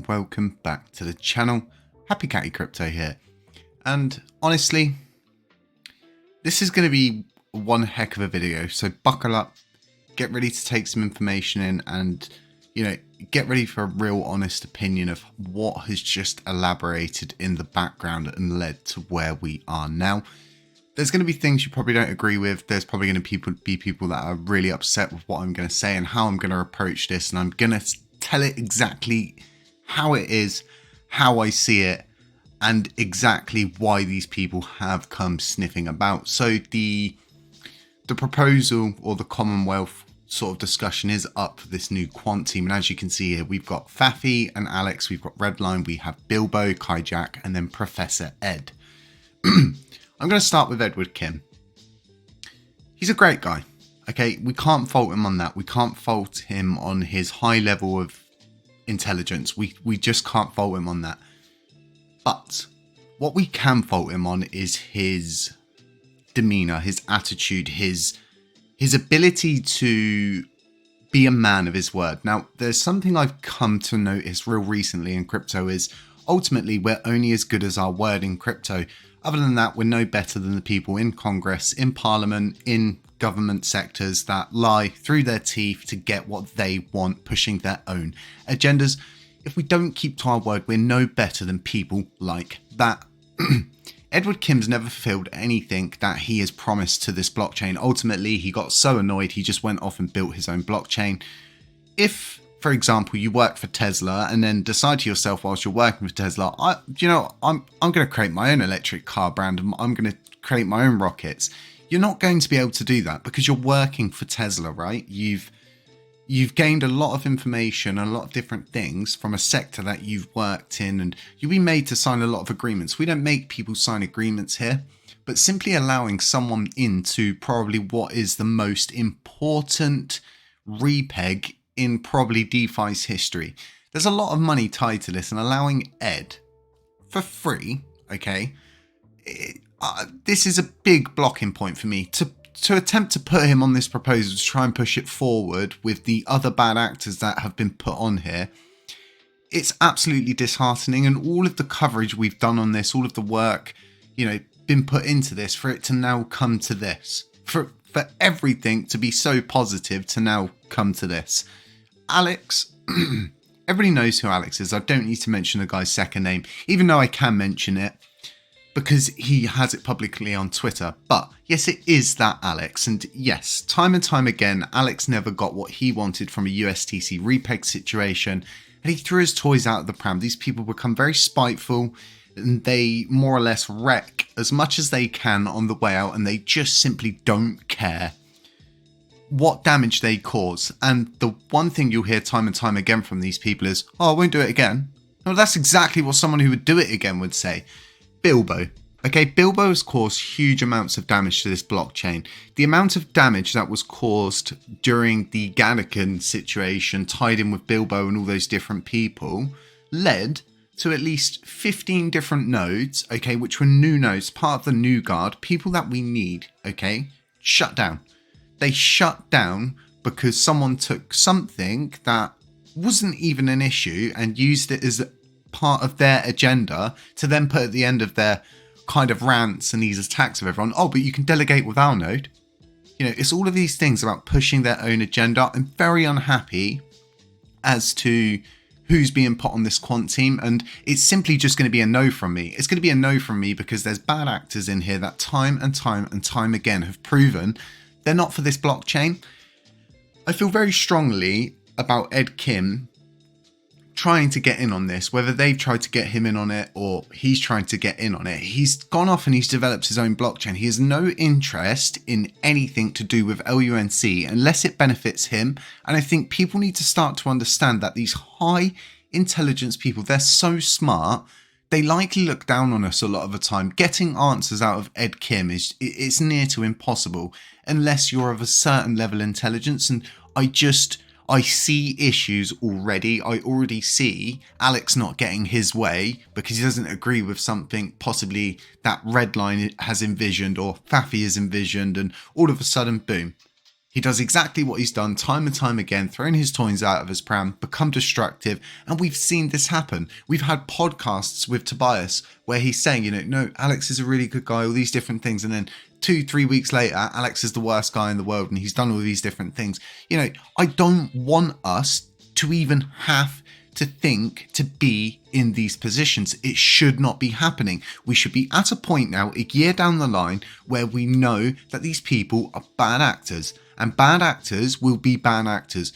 and welcome back to the channel. HappyCattyCrypto here. And honestly, this is going to be one heck of a video, so buckle up, get ready to take some information in and, get ready for a real honest opinion of what has just elaborated in the background and led to where we are now. There's going to be things you probably don't agree with. There's probably going to be people that are really upset with what I'm going to say and how I'm going to approach this. And I'm going to tell it exactly how it is, how I see it, and exactly why these people have come sniffing about. So the proposal or the Commonwealth sort of discussion is up for this new quant team. And as you can see here, we've got Faffy and Alex, we've got Redline, we have Bilbo, Kajak, and then Professor Ed. I'm going to start with Edward Kim. He's a great guy. Okay, we can't fault him on that. We can't fault him on his high level of intelligence. We just can't fault him on that. But what we can fault him on is his demeanor, his attitude, his ability to be a man of his word. Now, there's something I've come to notice real recently in crypto is ultimately we're only as good as our word in crypto. Other than that, we're no better than the people in Congress, in Parliament, in government sectors that lie through their teeth to get what they want, pushing their own agendas. If we don't keep to our word, we're no better than people like that. Edward Kim's never fulfilled anything that he has promised to this blockchain. Ultimately, he got so annoyed, he just went off and built his own blockchain. If, for example, you work for Tesla and then decide to yourself whilst you're working for Tesla, I'm going to create my own electric car brand and I'm going to create my own rockets. You're not going to be able to do that because you're working for Tesla, right? You've gained a lot of information and a lot of different things from a sector that you've worked in, and you'll be made to sign a lot of agreements. We don't make people sign agreements here, but simply allowing someone into probably what is the most important repeg in probably DeFi's history. There's a lot of money tied to this, and allowing Ed for free, okay, this is a big blocking point for me to attempt to put him on this proposal to try and push it forward with the other bad actors that have been put on here. It's absolutely disheartening, and all of the coverage we've done on this, all of the work, been put into this for it to now come to this, for everything to be so positive to now come to this. Alex, everybody knows who Alex is. I don't need to mention the guy's second name, even though I can mention it because he has it publicly on Twitter. But yes, it is that Alex. And yes, time and time again, Alex never got what he wanted from a USTC Repeg situation, and he threw his toys out of the pram. These people become very spiteful, and they more or less wreck as much as they can on the way out, and they just simply don't care what damage they cause. And the one thing you'll hear time and time again from these people is, oh, I won't do it again. No, that's exactly what someone who would do it again would say. Bilbo. Okay, Bilbo has caused huge amounts of damage to this blockchain. The amount of damage that was caused during the Gallican situation tied in with Bilbo and all those different people led to at least 15 different nodes, okay, which were new nodes, part of the new guard, people that we need, okay, shut down. They shut down because someone took something that wasn't even an issue and used it as part of their agenda to then put at the end of their kind of rants and these attacks of everyone. Oh, but you can delegate with our node. It's all of these things about pushing their own agenda. I'm very unhappy as to who's being put on this quant team, and it's simply just going to be a no from me. It's going to be a no from me because there's bad actors in here that time and time again have proven they're not for this blockchain. I feel very strongly about Ed Kim trying to get in on this, whether they've tried to get him in on it or he's trying to get in on it. He's gone off and he's developed his own blockchain. He has no interest in anything to do with LUNC unless it benefits him. And I think people need to start to understand that these high intelligence people, they're so smart, they likely look down on us a lot of the time. Getting answers out of Ed Kim it's near to impossible unless you're of a certain level of intelligence. And I see issues already. I already see Alex not getting his way because he doesn't agree with something possibly that Redline has envisioned or Faffy has envisioned, and all of a sudden, boom, He does exactly what he's done time and time again, throwing his toys out of his pram, become destructive, and we've seen this happen. We've had podcasts with Tobias where he's saying, you know, no, Alex is a really good guy, all these different things, and then 2-3 weeks later, Alex is the worst guy in the world and he's done all these different things. You know, I don't want us to even have to think to be in these positions. It should not be happening. We should be at a point now, a year down the line, where we know that these people are bad actors, and bad actors will be bad actors.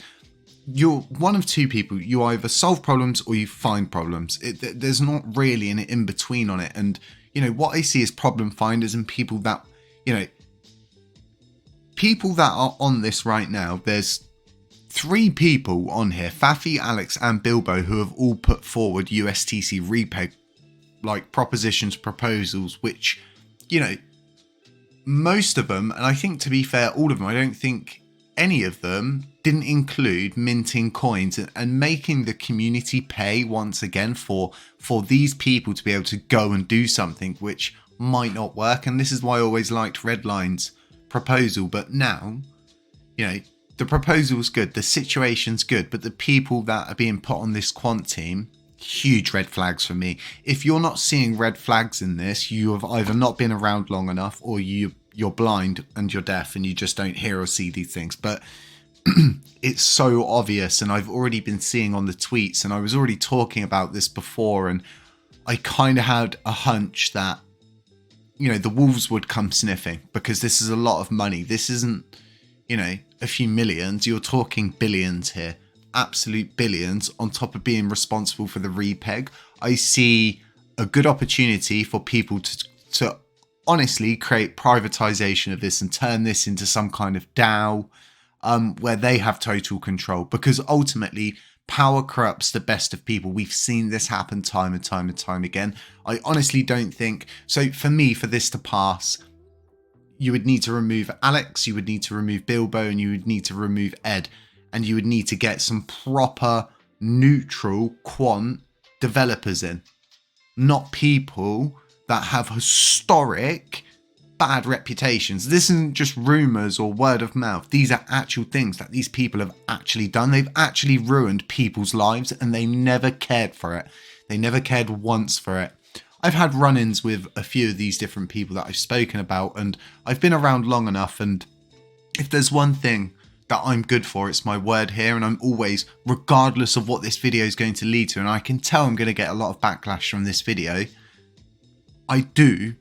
You're one of two people. You either solve problems or you find problems. There's not really an in-between on it. And, you know, what I see is problem finders and people that, you know, people that are on this right now. There's 3 people on here, Fafi, Alex and Bilbo, who have all put forward USTC Repeg like propositions, proposals, which, you know, most of them, and I think to be fair, all of them, I don't think any of them didn't include minting coins and making the community pay once again for these people to be able to go and do something which might not work. And this is why I always liked Redline's proposal. But now, you know, the proposal's good, the situation's good, but the people that are being put on this quant team, huge red flags for me. If you're not seeing red flags in this, you have either not been around long enough, or you're blind and you're deaf and you just don't hear or see these things. But it's so obvious, and I've already been seeing on the tweets, and I was already talking about this before, and I kind of had a hunch that, you know, the wolves would come sniffing, because this is a lot of money. This isn't, you know, a few millions. You're talking billions here, absolute billions, on top of being responsible for the Repeg. I see a good opportunity for people to honestly create privatization of this and turn this into some kind of DAO, where they have total control, because ultimately power corrupts the best of people. We've seen this happen time and time and time again. I honestly don't think so. For me, for this to pass, you would need to remove Alex, you would need to remove Bilbo, and you would need to remove Ed, and you would need to get some proper neutral quant developers in, not people that have historic bad reputations. This isn't just rumors or word of mouth. These are actual things that these people have actually done. They've actually ruined people's lives, and they never cared for it. They never cared once for it. I've had run-ins with a few of these different people that I've spoken about, and I've been around long enough, and if there's one thing that I'm good for, it's my word here, and I'm always, regardless of what this video is going to lead to, and I can tell I'm going to get a lot of backlash from this video, I do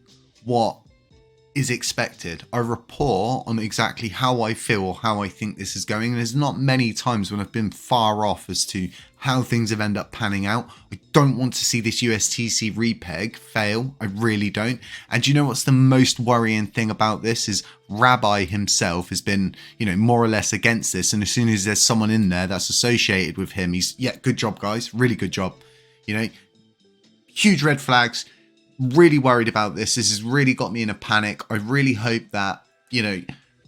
what is expected. I report on exactly how I feel or how I think this is going, and there's not many times when I've been far off as to how things have ended up panning out. I don't want to see this USTC Repeg fail. I really don't. And you know what's the most worrying thing about this is Rabbi himself has been, you know, more or less against this, and as soon as there's someone in there that's associated with him, he's, yeah, good job guys, really good job. You know, huge red flags. Really worried about this. This has really got me in a panic. I really hope that, you know,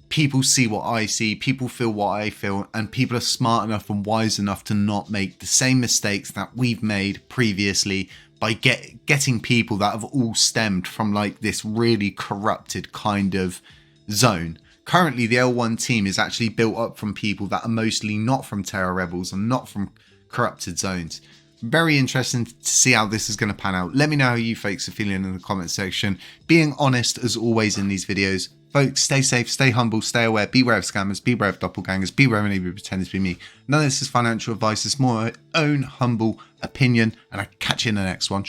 people see what I see, people feel what I feel, and people are smart enough and wise enough to not make the same mistakes that we've made previously by getting people that have all stemmed from like this really corrupted kind of zone. Currently, the L1 team is actually built up from people that are mostly not from Terror Rebels and not from corrupted zones. Very interesting to see how this is going to pan out. Let me know how you folks are feeling in the comment section. Being honest as always in these videos. Folks, stay safe, stay humble, stay aware, beware of scammers, beware of doppelgangers, beware of anybody who pretends to be me. None of this is financial advice. It's more my own humble opinion, and I'll catch you in the next one.